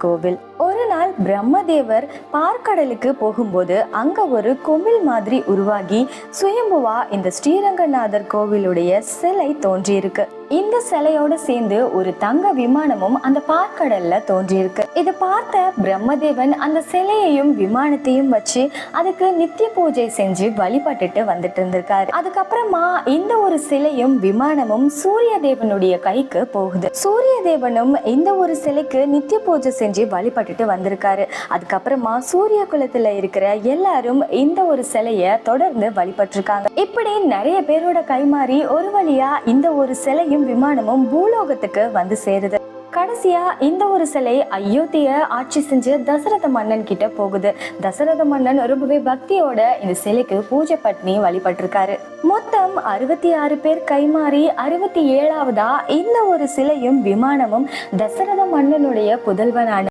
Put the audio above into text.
கோவில். ஒரு நாள் பிரம்மதேவர் பார்க்கடலுக்கு போகும்போது அங்க ஒரு கொமிழ் மாதிரி உருவாகி சுயம்புவா இந்த ஸ்ரீரங்கநாதர் கோவிலுடைய சிலை தோன்றியிருக்கு. இந்த சிலையோட சேர்ந்து ஒரு தங்க விமானமும் அந்த பார்க்கடல்ல தோன்றியிருக்கு. இதை பார்த்த பிரம்மதேவன் அந்த சிலையையும் விமானத்தையும் வச்சு அதுக்கு நித்திய பூஜை செஞ்சு வழிபட்டுட்டு வந்துட்டு இருந்திருக்காரு. அதுக்கப்புறமா இந்த ஒரு சிலையும் விமானமும் சூரிய தேவனுடைய கைக்கு போகுது. சூரிய தேவனும் இந்த ஒரு சிலைக்கு நித்திய பூஜை செஞ்சு வழிபட்டுட்டு வந்திருக்காரு. அதுக்கப்புறமா சூரிய குலத்துல இருக்கிற எல்லாரும் இந்த ஒரு சிலைய தொடர்ந்து வழிபட்டிருக்காங்க. இப்படி நிறைய பேரோட கைமாறி ஒரு வழியா இந்த ஒரு சிலையும் விமானமும் பூலோகத்துக்கு வந்து சேருது. கடைசியா இந்த ஒரு சிலை அயோத்திய ஆட்சி செஞ்சு தசரத மன்னன் கிட்ட போகுது. தசரத மன்னன் ரொம்பவே பக்தியோட இந்த சிலைக்கு பூஜை பண்ணி வழிபட்டிருக்காரு. மொத்தம் 66 பேர் கைமாறி 67வதா இந்த ஒரு சிலையும் விமானமும் தசரத மன்னனுடைய புதல்வனான